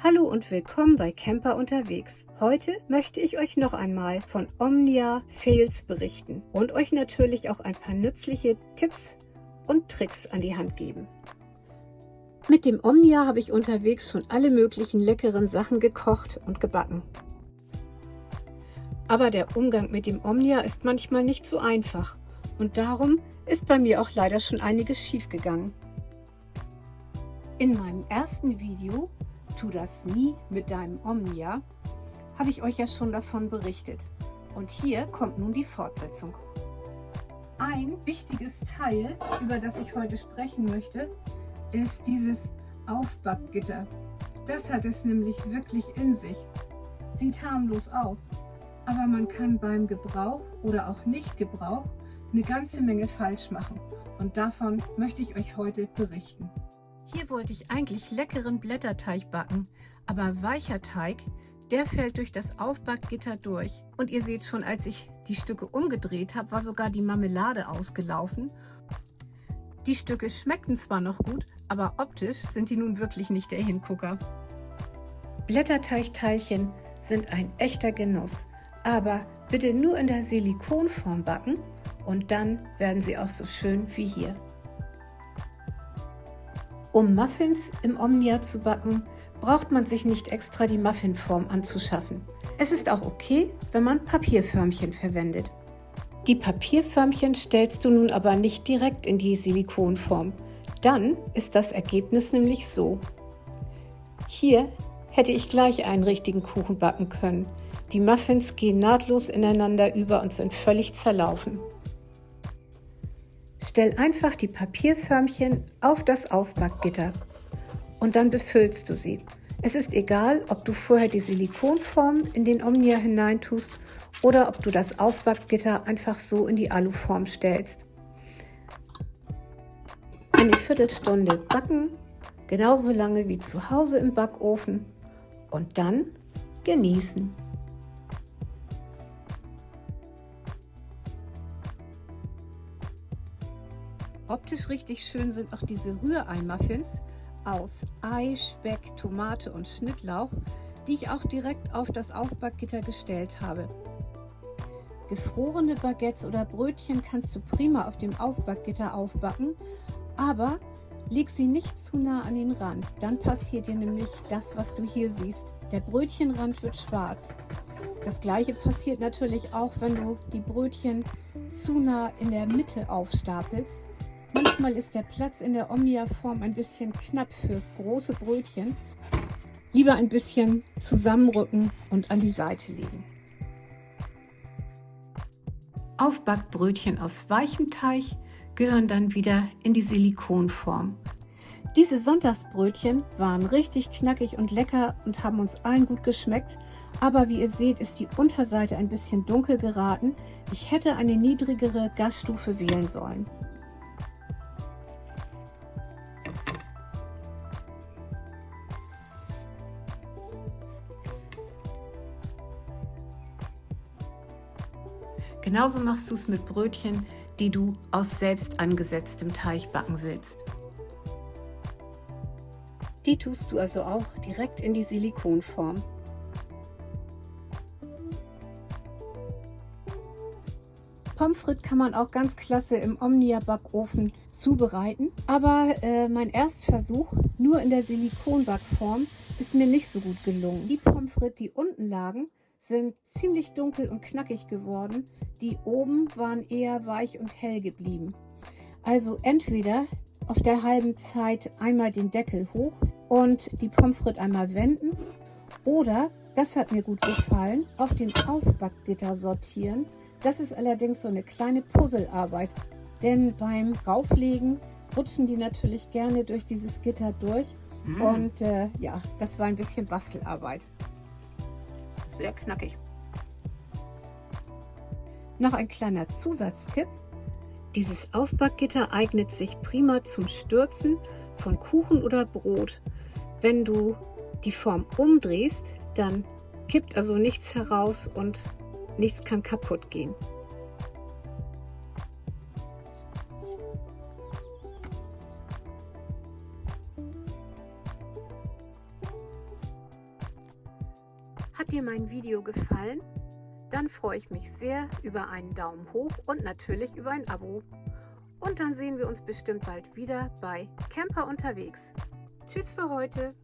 Hallo und willkommen bei Camper unterwegs. Heute möchte ich euch noch einmal von Omnia Fails berichten und euch natürlich auch ein paar nützliche Tipps und Tricks an die Hand geben. Mit dem Omnia habe ich unterwegs schon alle möglichen leckeren Sachen gekocht und gebacken. Aber der Umgang mit dem Omnia ist manchmal nicht so einfach und darum ist bei mir auch leider schon einiges schief gegangen. In meinem ersten Video Tu das nie mit deinem Omnia, habe ich euch ja schon davon berichtet. Und hier kommt nun die Fortsetzung. Ein wichtiges Teil, über das ich heute sprechen möchte, ist dieses Aufbackgitter. Das hat es nämlich wirklich in sich. Sieht harmlos aus, aber man kann beim Gebrauch oder auch Nicht-Gebrauch eine ganze Menge falsch machen. Und davon möchte ich euch heute berichten. Hier wollte ich eigentlich leckeren Blätterteig backen, aber weicher Teig, der fällt durch das Aufbackgitter durch. Und ihr seht schon, als ich die Stücke umgedreht habe, war sogar die Marmelade ausgelaufen. Die Stücke schmeckten zwar noch gut, aber optisch sind die nun wirklich nicht der Hingucker. Blätterteigteilchen sind ein echter Genuss, aber bitte nur in der Silikonform backen und dann werden sie auch so schön wie hier. Um Muffins im Omnia zu backen, braucht man sich nicht extra die Muffinform anzuschaffen. Es ist auch okay, wenn man Papierförmchen verwendet. Die Papierförmchen stellst du nun aber nicht direkt in die Silikonform. Dann ist das Ergebnis nämlich so. Hier hätte ich gleich einen richtigen Kuchen backen können. Die Muffins gehen nahtlos ineinander über und sind völlig zerlaufen. Stell einfach die Papierförmchen auf das Aufbackgitter und dann befüllst du sie. Es ist egal, ob du vorher die Silikonform in den Omnia hineintust oder ob du das Aufbackgitter einfach so in die Aluform stellst. Eine Viertelstunde backen, genauso lange wie zu Hause im Backofen und dann genießen. Optisch richtig schön sind auch diese Rührei-Muffins aus Ei, Speck, Tomate und Schnittlauch, die ich auch direkt auf das Aufbackgitter gestellt habe. Gefrorene Baguettes oder Brötchen kannst du prima auf dem Aufbackgitter aufbacken, aber leg sie nicht zu nah an den Rand, dann passiert dir nämlich das, was du hier siehst. Der Brötchenrand wird schwarz. Das gleiche passiert natürlich auch, wenn du die Brötchen zu nah in der Mitte aufstapelst. Manchmal ist der Platz in der Omnia-Form ein bisschen knapp für große Brötchen. Lieber ein bisschen zusammenrücken und an die Seite legen. Aufbackbrötchen aus weichem Teig gehören dann wieder in die Silikonform. Diese Sonntagsbrötchen waren richtig knackig und lecker und haben uns allen gut geschmeckt. Aber wie ihr seht, ist die Unterseite ein bisschen dunkel geraten. Ich hätte eine niedrigere Gasstufe wählen sollen. Genauso machst du es mit Brötchen, die du aus selbst angesetztem Teig backen willst. Die tust du also auch direkt in die Silikonform. Pommes frites kann man auch ganz klasse im Omnia-Backofen zubereiten, aber mein Erstversuch nur in der Silikonbackform ist mir nicht so gut gelungen. Die Pommes frites, die unten lagen, sind ziemlich dunkel und knackig geworden. Die oben waren eher weich und hell geblieben. Also entweder auf der halben Zeit einmal den Deckel hoch und die Pommes frites einmal wenden oder, das hat mir gut gefallen, auf dem Aufbackgitter sortieren. Das ist allerdings so eine kleine Puzzlearbeit, denn beim Rauflegen rutschen die natürlich gerne durch dieses Gitter durch und ja, das war ein bisschen Bastelarbeit. Sehr knackig. Noch ein kleiner Zusatztipp. Dieses Aufbackgitter eignet sich prima zum Stürzen von Kuchen oder Brot. Wenn du die Form umdrehst, dann kippt also nichts heraus und nichts kann kaputt gehen. Hat dir mein Video gefallen? Dann freue ich mich sehr über einen Daumen hoch und natürlich über ein Abo. Und dann sehen wir uns bestimmt bald wieder bei Camper unterwegs. Tschüss für heute!